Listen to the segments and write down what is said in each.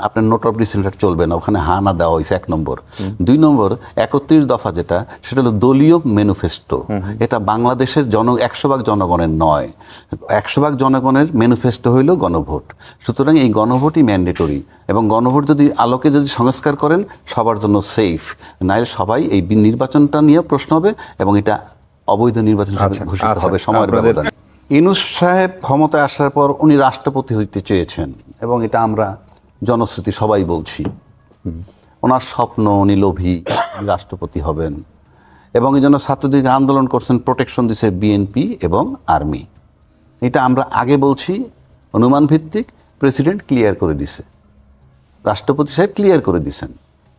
আপনার note of dissent চলবে না, ওখানে হা না দেওয়া হয়েছে 1 নম্বর। 2 নম্বর 31 দফা যেটা, সেটা হলো দলীয় ম্যানিফেস্টো। এটা বাংলাদেশের 100% জনগণের নয়, 100% জনগণের ম্যানিফেস্টো হইল গণভোট। সুতরাং এই গণভোটই ম্যান্ডেটরি, এবং গণভোট যদি আলোকে যদি সংস্কার করেন সবার জন্য সেফ, নাহলে সবাই এই নির্বাচনটা নিয়ে প্রশ্ন হবে এবং এটা অবৈধ নির্বাচন ঘোষিত হবে সময়ের ব্যবধানে। ইউনূস সাহেব ক্ষমতায় আসার পর উনি রাষ্ট্রপতি হইতে চেয়েছেন, এবং এটা আমরা জনশ্রুতি সবাই বলছি। ওনার স্বপ্ন, উনি লোভী, রাষ্ট্রপতি হবেন, এবং এই জন্য ছাত্রদিকে আন্দোলন করছেন, প্রোটেকশন দিছে বিএনপি এবং আর্মি। এটা আমরা আগে বলছি, অনুমান ভিত্তিক, প্রেসিডেন্ট ক্লিয়ার করে দিছে, রাষ্ট্রপতি সাহেব ক্লিয়ার করে দিছেন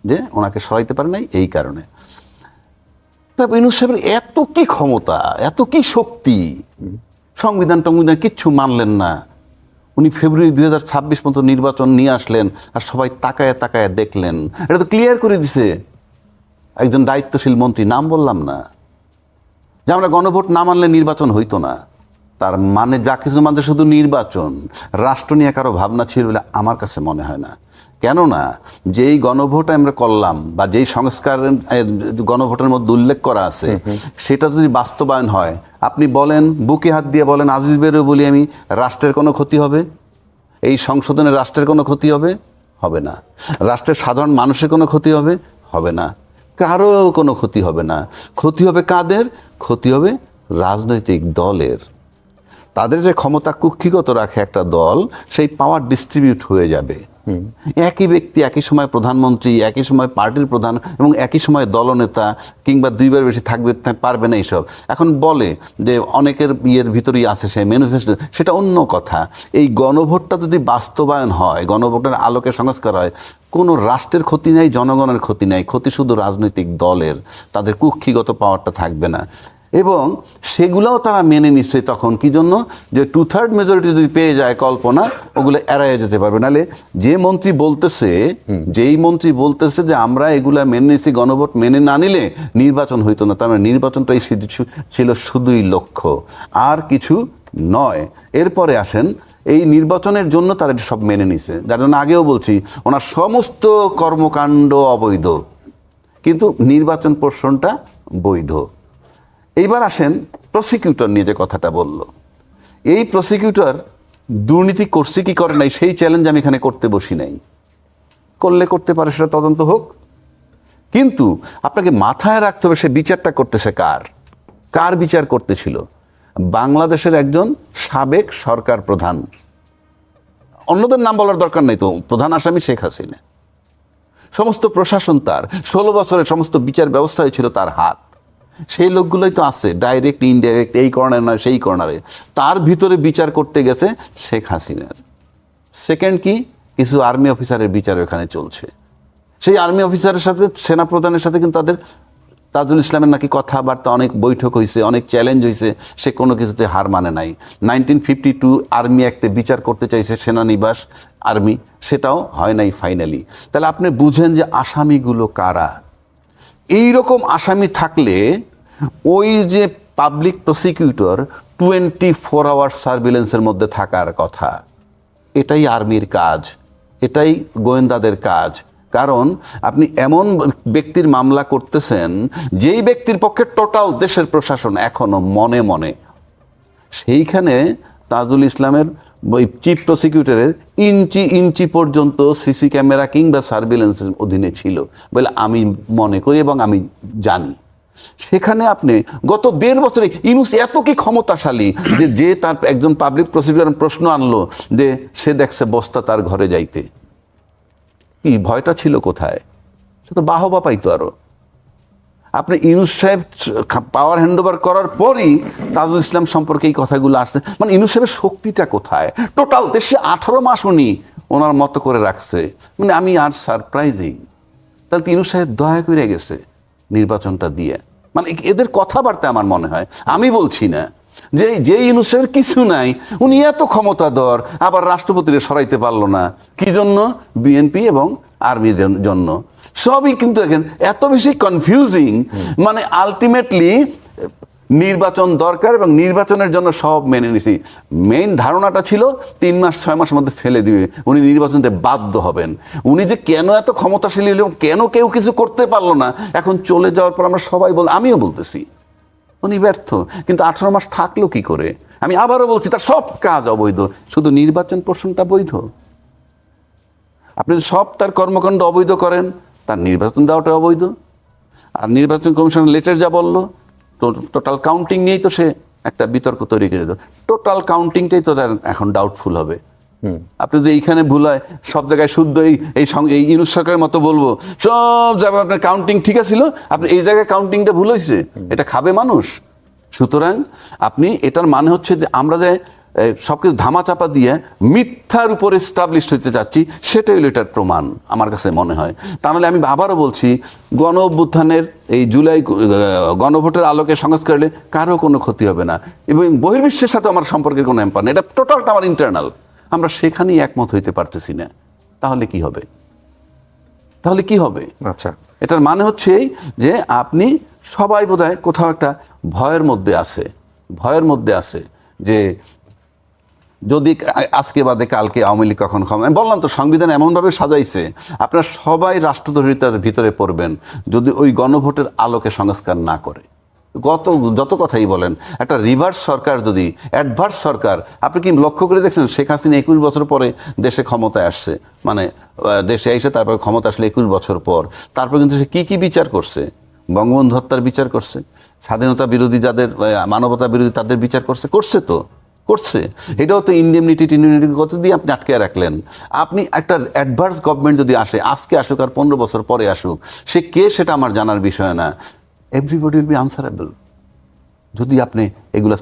যে ওনাকে সরাইতে পারে নাই এই কারণে। তারপর ইউনূস সাহেবের এত কি ক্ষমতা, এত কি শক্তি, সংবিধান টংবিধান কিচ্ছু মানলেন না। উনি ফেব্রুয়ারি 2026 পর্যন্ত নির্বাচন নিয়ে আসলেন, আর সবাই তাকায় তাকায় দেখলেন। এটা তো ক্লিয়ার করে দিছে একজন দায়িত্বশীল মন্ত্রী, নাম বললাম না, যে আমরা গণভোট না মানলে নির্বাচন হইতো না। তার মানে যা কিছু মানে শুধু নির্বাচন, রাষ্ট্র নিয়ে কারো ভাবনা ছিল বলে আমার কাছে মনে হয় না। কেননা যেই গণভোট আমরা করলাম, বা যেই সংস্কার গণভোটের মধ্যে উল্লেখ করা আছে, সেটা যদি বাস্তবায়ন হয়, আপনি বলেন, বুকে হাত দিয়ে বলেন, আজিজ বেরো বলি আমি, রাষ্ট্রের কোনো ক্ষতি হবে? এই সংশোধনে রাষ্ট্রের কোনো ক্ষতি হবে? হবে না। রাষ্ট্রের সাধারণ মানুষের কোনো ক্ষতি হবে? হবে না। কারো কোনো ক্ষতি হবে না। ক্ষতি হবে কাদের? ক্ষতি হবে রাজনৈতিক দলের। তাদের যে ক্ষমতা কুক্ষিগত রাখে একটা দল, সেই পাওয়ার ডিস্ট্রিবিউট হয়ে যাবে। একই ব্যক্তি একই সময় প্রধানমন্ত্রী, একই সময় পার্টির প্রধান, এবং একই সময় দলনেতা, কিংবা 2বার বেশি পারবে না এইসব। এখন বলে যে অনেকের ইয়ের ভিতরেই আছে সেই ম্যানিফেস্টো, সেটা অন্য কথা। এই গণভোটটা যদি বাস্তবায়ন হয়, গণভোটের আলোকে সংস্কার হয়, কোনো রাষ্ট্রের ক্ষতি নেই, জনগণের ক্ষতি নেই, ক্ষতি শুধু রাজনৈতিক দলের। তাদের কুক্ষিগত পাওয়ারটা থাকবে না, এবং সেগুলোও তারা মেনে নিচ্ছে। তখন কি জন্য? যে 2/3 মেজরিটি যদি পেয়ে যায় কল্পনা, ওগুলো এড়াইয়ে যেতে পারবে। নাহলে যেই মন্ত্রী বলতেছে যে আমরা এগুলা মেনে নিচ্ছি, গণভোট মেনে না নিলে নির্বাচন হইতো না, তার মানে নির্বাচনটাই ছিল শুধুই লক্ষ্য, আর কিছু নয়। এরপরে আসেন, এই নির্বাচনের জন্য তারা এটা সব মেনে নিছে, যার জন্য আগেও বলছি ওনার সমস্ত কর্মকাণ্ড অবৈধ, কিন্তু নির্বাচন পোর্শনটা বৈধ। এইবার আসেন প্রসিকিউটর নিয়ে যে কথাটা বলল, এই প্রসিকিউটর দুর্নীতি করছে কি করে নাই সেই চ্যালেঞ্জ আমি এখানে করতে বসি নাই। করলে করতে পারে, সেটা তদন্ত হোক, কিন্তু আপনাকে মাথায় রাখতে হবে সে বিচারটা করতেছে কার বিচার করতেছিল? বাংলাদেশের একজন সাবেক সরকার প্রধান। অন্যদের নাম বলার দরকার নেই তো, প্রধান আসামি শেখ হাসিনা। সমস্ত প্রশাসন তার, 16 বছরের সমস্ত বিচার ব্যবস্থায় ছিল তার হাত। সেই লোকগুলোই তো আছে, ডাইরেক্ট ইনডাইরেক্ট, এই কর্নারে নয় সেই কর্নারে। তার ভিতরে বিচার করতে গেছে শেখ হাসিনার। সেকেন্ড কি, কিছু আর্মি অফিসারের বিচার ওখানে চলছে। সেই আর্মি অফিসারের সাথে, সেনাপ্রধানের সাথে কিন্তু তাজুল ইসলামের নাকি কথাবার্তা, অনেক বৈঠক হয়েছে, অনেক চ্যালেঞ্জ হয়েছে, সে কোনো কিছুতে হার মানে নাই। 1952 আর্মি অ্যাক্টে বিচার করতে চাইছে সেনানিবাস আর্মি, সেটাও হয় নাই ফাইনালি। তাহলে আপনি বুঝেন যে আসামিগুলো কারা। এই রকম আসামি থাকলে ওই যে পাবলিক প্রসিকিউটর 24 আওয়ার সার্ভিলেন্সের মধ্যে থাকার কথা। এটাই আর্মির কাজ, এটাই গোয়েন্দাদের কাজ। কারণ আপনি এমন ব্যক্তির মামলা করতেছেন যেই ব্যক্তির পক্ষে টোটাল দেশের প্রশাসন এখনো মনে মনে। সেইখানে তাজুল ইসলামের ওই চিফ প্রসিকিউটরের ইঞ্চি পর্যন্ত সিসি ক্যামেরা কিংবা সার্ভিলেন্সের অধীনে ছিল বলে আমি মনে করি এবং আমি জানি। সেখানে আপনি গত 1.5 বছরে ইউনূস এত কি ক্ষমতাশালী যে তার একজন পাবলিক প্রসিকিউটর প্রশ্ন আনলো যে সে দেখছে বস্তা তার ঘরে যাইতে, কি ভয়টা ছিল কোথায়? সে তো বাহবা পাইতো আরো। আপনি ইউনূস সাহেব পাওয়ার হ্যান্ডওভার করার পরই তাজুল ইসলাম সম্পর্কে এই কথাগুলো আসছে। মানে ইউনূস সাহেবের শক্তিটা কোথায়? টোটাল দেশে 18 মাস উনি ওনার মতো করে রাখছে। মানে আমি আর সারপ্রাইজিং। তাহলে ইউনূস সাহেব দয়া করে গেছে নির্বাচনটা দিয়ে। মানে এদের কথাবার্তা আমার মনে হয়, আমি বলছি না যে ইউনূস সাহেবের কিছু নাই, উনি এত ক্ষমতাধর, আবার রাষ্ট্রপতিরে সরাইতে পারলো না। কি জন্য? বিএনপি এবং আর্মির জন্য। সবই কিন্তু দেখেন এত বেশি কনফিউজিং। মানে আলটিমেটলি নির্বাচন দরকার এবং নির্বাচনের জন্য সব মেনে নিছি। মেইন ধারণাটা ছিল 3 মাস 6 মাসের মধ্যে ফেলে দিবে, উনি নির্বাচনতে বাধ্য হবেন। উনি যে কেন এত ক্ষমতাশালী হলেও কেন কেউ কিছু করতে পারলো না, এখন চলে যাওয়ার পর আমরা সবাই আমিও বলতেছি উনি ব্যর্থ। কিন্তু 18 মাস থাকলো কি করে? আমি আবারও বলছি তার সব কাজ অবৈধ, শুধু নির্বাচন প্রশ্নটা বৈধ। আপনি সব তার কর্মকাণ্ড অবৈধ করেন, তার নির্বাচন দেওয়াটা অবৈধ। আর নির্বাচন কমিশন লেটার যা বললো, টোটাল কাউন্টিং নিয়েই তো সে একটা বিতর্ক তৈরি করে দিল। টোটাল কাউন্টিংটাই তো এখন ডাউটফুল হবে। আপনি যদি এইখানে ভুল হয়, সব জায়গায় শুদ্ধ এই ইউনুস সরকারের মতো বলবো সব জায়গায় আপনার কাউন্টিং ঠিক আছিল, আপনি এই জায়গায় কাউন্টিংটা ভুল হয়েছে, এটা খাবে মানুষ? সুতরাং আপনি এটার মানে হচ্ছে যে আমরা যে সবকিছু ধামাচাপা দিয়ে মিথ্যার উপরে এস্টাবলিশ হইতে চাচ্ছি, সেটাই হলো এটার প্রমাণ আমার কাছে মনে হয়। তাহলে আমি আবারও বলছি, গণ অভ্যুত্থানের এই জুলাই গণভোটের আলোকে সংস্কার হলে কারো কোনো ক্ষতি হবে না, এবং বহির্বিশ্বের সাথে আমার সম্পর্কের কোনো এম্পার নেই, এটা টোটালটা আমার ইন্টারনাল। আমরা সেখানেই একমত হইতে পারতেছি না, তাহলে কি হবে? তাহলে কি হবে? আচ্ছা, এটার মানে হচ্ছে যে আপনি সবাই বোধহয় কোথাও একটা ভয়ের মধ্যে আছে যে যদি আজকে বাদে কালকে আওয়ামী লীগ কখন ক্ষমতা। আমি বললাম তো, সংবিধান এমনভাবে সাজাইছে আপনারা সবাই রাষ্ট্রদ্রোহিতার ভিতরে পড়বেন যদি ওই গণভোটের আলোকে সংস্কার না করে। যত কথাই বলেন, একটা রিভার্স সরকার, যদি অ্যাডভার্স সরকার, আপনি কি লক্ষ্য করে দেখছেন শেখ হাসিনা 21 বছর পরে দেশে ক্ষমতায় আসছে, মানে দেশে এসে তারপরে ক্ষমতা আসলে 21 বছর পর, তারপর কিন্তু সে কি বিচার করছে? বঙ্গবন্ধু হত্যার বিচার করছে, স্বাধীনতা বিরোধী যাদের, মানবতা বিরোধী তাদের বিচার করছে। এটাও তো ইন্ডেমনিটি কত দিয়ে আপনি আটকে রাখলেন। আপনি একটা অ্যাডভার্স গভর্নমেন্ট যদি আসে, আজকে আসুক আর 15 বছর পরে আসুক, সে কে সেটা আমার জানার বিষয় না। Everybody will be answerable. যদি আপনি এগুলো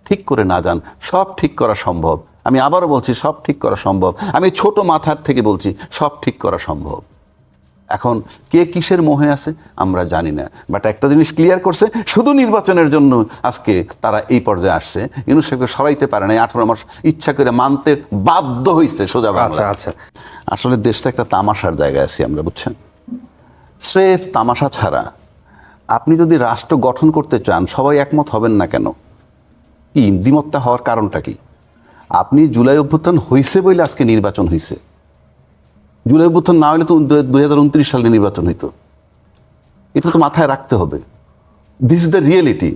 ঠিক করে না যান, সব ঠিক করা সম্ভব। আমি আবারও বলছি, সব ঠিক করা সম্ভব। আমি ছোট মাথার থেকে বলছি, সব ঠিক করা সম্ভব। এখন কে কিসের মোহে আছে আমরা জানি না, বাট একটা জিনিস ক্লিয়ার করছে, শুধু নির্বাচনের জন্য আজকে তারা এই পর্যায়ে আসছে। ইউনুস সাহেবকে সরাইতে পারে না, 18 মাস ইচ্ছা করে মানতে বাধ্য হয়েছে সোজা বাংলা। আচ্ছা, আসলে দেশটা একটা তামাশার জায়গায় আছি আমরা, বুঝছেন? স্রেফ তামাশা ছাড়া আপনি যদি রাষ্ট্র গঠন করতে চান, সবাই একমত হবেন না কেন? কি দ্বিমতটা হওয়ার কারণটা কি? আপনি জুলাই অভ্যুত্থান হয়েছে বলে আজকে নির্বাচন হয়েছে। জুলাই অভ্যুত্থান না হলে তো 2029 সালে নির্বাচন হইতো। এটা তো মাথায় রাখতে হবে। This is the reality.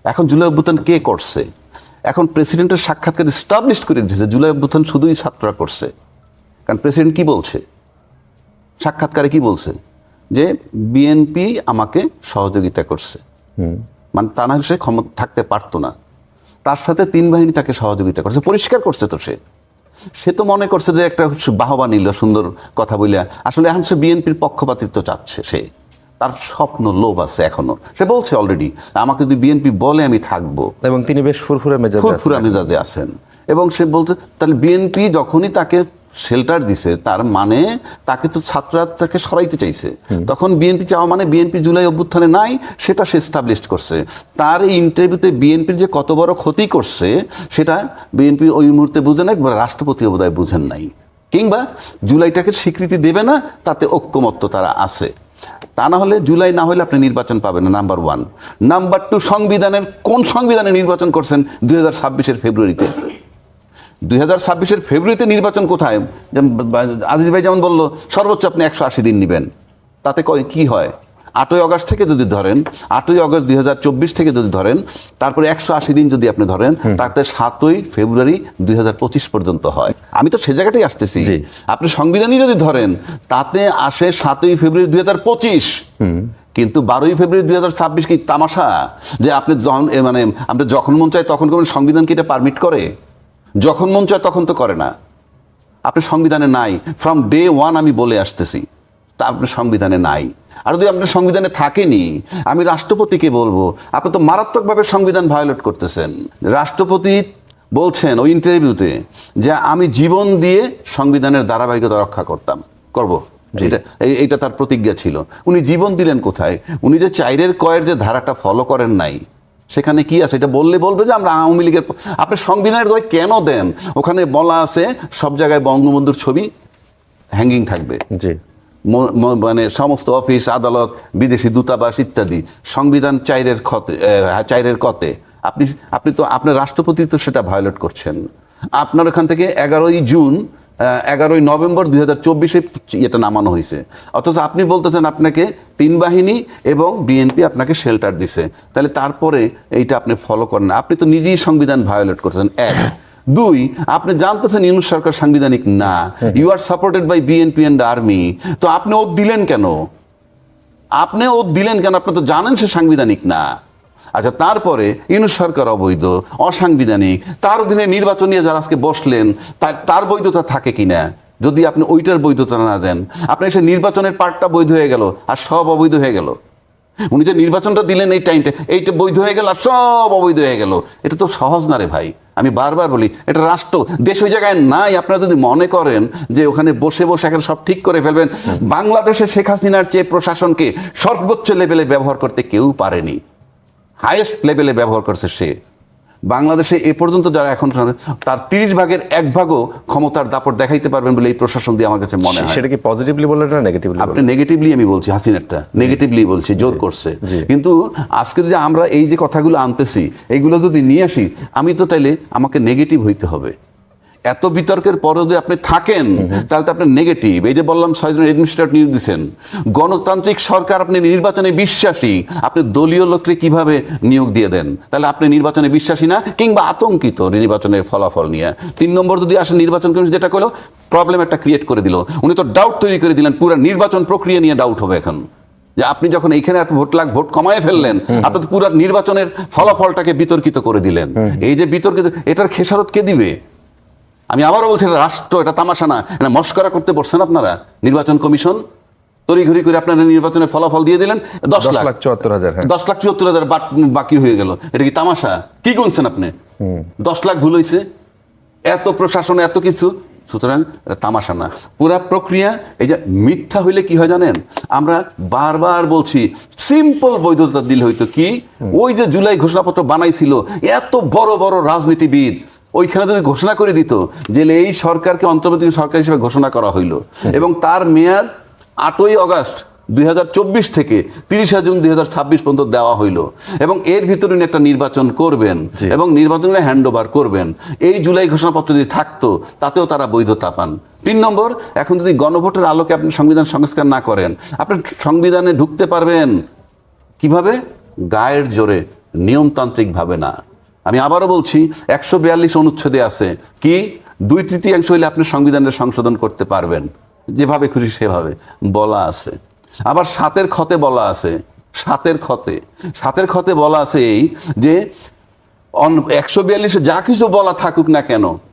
এখন জুলাই অভ্যুত্থান কে করছে? এখন প্রেসিডেন্টের সাক্ষাৎকার এস্টাবলিশ করে দিয়েছে জুলাই অভ্যুত্থান শুধুই ছাত্ররা করছে। কারণ প্রেসিডেন্ট কি বলছে সাক্ষাৎকারে? কি বলছে? যে বিএনপি আমাকে সহযোগিতা করছে, মানে তা না সে ক্ষমতা থাকতে পারতো না। তার সাথে 3 বাহিনী তাকে সহযোগিতা করছে, পরিষ্কার করছে। তো সে তো মনে করছে যে একটা বাহবা নিল, সুন্দর কথা বলে। আসলে এখন সে বিএনপির পক্ষপাতিত্ব চাচ্ছে। তার স্বপ্ন, লোভ আছে এখনো। সে বলছে অলরেডি, আমাকে যদি বিএনপি বলে আমি থাকবো। এবং তিনি বেশ ফুরফুরা মেজাজে আছেন। এবং সে বলছে তাহলে বিএনপি যখনই তাকে শেল্টার দিছে, তার মানে তাকে তো ছাত্ররা তাকে সরাইতে চাইছে। তখন বিএনপি চাওয়া মানে বিএনপি জুলাই অভ্যুত্থানে নাই, সেটা সে এস্টাবলিশ করছে। তার এই ইন্টারভিউতে বিএনপির যে কত বড় ক্ষতি করছে সেটা বিএনপি ওই মুহূর্তে বুঝে নাই, রাষ্ট্রপতিও বোধহয় বুঝেন নাই, কিংবা জুলাইটাকে স্বীকৃতি দেবে না, তাতে ঐক্যমত্য তারা আছে। তা না হলে জুলাই না হলে আপনি নির্বাচন পাবেন না, নাম্বার 1। নাম্বার 2, কোন সংবিধানে নির্বাচন করছেন 2026-এর ফেব্রুয়ারিতে? 2026-এর ফেব্রুয়ারিতে নির্বাচন কোথায়? আজিজ ভাই যেমন বললো, সর্বোচ্চ আপনি 180 দিন নেবেন। তাতে কি হয়? 8ই আগস্ট থেকে যদি ধরেন, 8ই আগস্ট 2024 থেকে যদি ধরেন, তারপরে 180 দিন যদি আপনি ধরেন, তাতে 7ই ফেব্রুয়ারি 2025 পর্যন্ত হয়। আমি তো সে জায়গাটাই আসতেছি। আপনি সংবিধানই যদি ধরেন, তাতে আসে 7ই ফেব্রুয়ারি 2025। কিন্তু 12ই ফেব্রুয়ারি 2026 কি তামাশা? যে আপনি মানে আপনি যখন মন চায় তখন করবেন, সংবিধান কি এটা পারমিট করে? যখন মন চায় তখন তো করে না। আপনি সংবিধানে নাই, ফ্রম ডে 1 আমি বলে আসতেছি, তা আপনি সংবিধানে নাই। আর যদি আপনার সংবিধানে থাকেনি, আমি রাষ্ট্রপতিকে বলবো, আপনি তো মারাত্মকভাবে সংবিধান ভায়োলেট করতেছেন। রাষ্ট্রপতি বলছেন ওই ইন্টারভিউতে যে আমি জীবন দিয়ে সংবিধানের ধারাবাহিকতা রক্ষা করব। এইটা তার প্রতিজ্ঞা ছিল। উনি জীবন দিলেন কোথায়? উনি যে 4-এর কয়ের যে ধারাটা ফলো করেন নাই, সেখানে কি আছে? এটা বলবে যে আমরা আওয়ামী লীগের। আপনি সংবিধানের দয় কেন দেন? ওখানে বলা আছে সব জায়গায় বঙ্গবন্ধুর ছবি হ্যাঙ্গিং থাকবে। মানে সমস্ত অফিস আদালত বিদেশি দূতাবাস ইত্যাদি সংবিধান চাইরের কতে আপনি তো আপনার রাষ্ট্রপতি তো সেটা ভায়োলেট করছেন। আপনার ওখান থেকে 11 নভেম্বর 2024 এটা নামানো হয়েছে, অথচ আপনি বলতেছেন আপনাকে 3 বাহিনী এবং বিএনপি আপনাকে শেল্টার দিছে। তাহলে তারপরে এইটা আপনি ফলো করেন না, আপনি তো নিজেই সংবিধান ভায়োলেট করতেছেন। 1, 2, আপনি জানতেছেন ইউনূস সরকার সাংবিধানিক না, you are supported by BNP and army, তো আপনি ওত দিলেন কেন? আপনি তো জানেন সে সাংবিধানিক না। আচ্ছা, তারপরে ইউনূস সরকার অবৈধ, অসাংবিধানিক, তার অধীনে নির্বাচন নিয়ে যারা আজকে বসলেন তার বৈধতা থাকে কিনা? যদি আপনি ওইটার বৈধতা না দেন, আপনি সে নির্বাচনের পার্টটা বৈধ হয়ে গেল আর সব অবৈধ হয়ে গেল। উনি যে নির্বাচনটা দিলেন এই টাইমটা, এইটা বৈধ হয়ে গেল আর সব অবৈধ হয়ে গেল। এটা তো সহজ না রে ভাই। আমি বারবার বলি, এটা রাষ্ট্র, দেশ ওই জায়গায় নাই। আপনারা যদি মনে করেন যে ওখানে বসে বসে এখানে সব ঠিক করে ফেলবেন, বাংলাদেশে শেখ হাসিনার চেয়ে প্রশাসনকে সর্বোচ্চ লেভেলে ব্যবহার করতে কেউ পারেনি। হাইয়েস্ট লেভেলে ব্যবহার করছে সে। বাংলাদেশে এ পর্যন্ত যারা এখন তার 30 ভাগের 1 ভাগও ক্ষমতার দাপট দেখাইতে পারবেন বলে এই প্রশাসন দিয়ে আমার কাছে মনে হয়। সেটা কি পজিটিভলি বললেন না নেগেটিভলি? আপনি নেগেটিভলি, আমি বলছি হাসিনারটা নেগেটিভলি বলছি, জোর করছে। কিন্তু আজকে যদি আমরা এই যে কথাগুলো আনতেছি এগুলো যদি নিয়ে আসি, আমি তো তাইলে আমাকে নেগেটিভ হইতে হবে। এত বিতর্কের পরে যদি আপনি থাকেন তাহলে তো আপনি নেগেটিভ। এই যে বললাম 6 জন অ্যাডমিনিস্ট্রেটর নিয়োগ দিচ্ছেন, গণতান্ত্রিক সরকার, আপনি নির্বাচনে বিশ্বাসী, আপনি দলীয় লোককে কিভাবে নিয়োগ দিয়ে দেন? তাহলে আপনি নির্বাচনে বিশ্বাসী না, কিংবা আতঙ্কিত নির্বাচনের ফলাফল নিয়ে। 3 নম্বর যদি আসে, নির্বাচন কমিশন যেটা করলো, প্রবলেম একটা ক্রিয়েট করে দিল। উনি তো ডাউট তৈরি করে দিলেন, পুরো নির্বাচন প্রক্রিয়া নিয়ে ডাউট হবে এখন। যে আপনি যখন এইখানে এত ভোট কমায় ফেললেন, আপনি তো পুরো নির্বাচনের ফলাফলটাকে বিতর্কিত করে দিলেন। এই যে বিতর্কিত, এটার খেসারত কে দিবে? আমি আবারও বলছি, এটা রাষ্ট্র, এটা তামাশা না। এটা মস্করা করতে বসছেন আপনারা। নির্বাচন কমিশন তড়িঘড়ি করে আপনারা নির্বাচনের ফলাফল দিয়ে দিলেন, 10,74,000, 10,74,000 বাকি হয়ে গেল। এটা কি তামাশা? কি গুনছেন আপনি? 10 লাখ ভুল হয়েছে, এত প্রশাসন, এত কিছু। সুতরাং এটা তামাশা না, পুরা প্রক্রিয়া। এই যে মিথ্যা হইলে কি হয় জানেন? আমরা বারবার বলছি, সিম্পল বৈধতা দিলে হইতো কি, ওই যে জুলাই ঘোষণাপত্র বানাইছিল এত বড় বড় রাজনীতিবিদ, ওইখানে যদি ঘোষণা করে দিত যে এই সরকারকে অন্তর্বর্তী সরকার হিসেবে ঘোষণা করা হইল, এবং তার মেয়াদ 8ই আগস্ট 2024 থেকে 30 জুন 2026 পর্যন্ত দেওয়া হইল, এবং এর ভিতরে উনি একটা নির্বাচন করবেন এবং নির্বাচনে হ্যান্ড ওভার করবেন, এই জুলাই ঘোষণাপত্র যদি থাকতো তাতেও তারা বৈধতা পান। 3 নম্বর, এখন যদি গণভোটের আলোকে আপনি সংবিধান সংস্কার না করেন, আপনি সংবিধানে ঢুকতে পারবেন কিভাবে? গায়ের জোরে, নিয়মতান্ত্রিক ভাবে না। আমি আবারও বলছি, 142 অনুচ্ছেদে আছে কি 2/3 হইলে আপনি সংবিধানের সংশোধন করতে পারবেন, যেভাবে খুশি সেভাবে বলা আছে। আবার 7-এর খতে বলা আছে, 7-এর খতে বলা আছে এই যে 142-এ যা কিছু বলা থাকুক না কেন,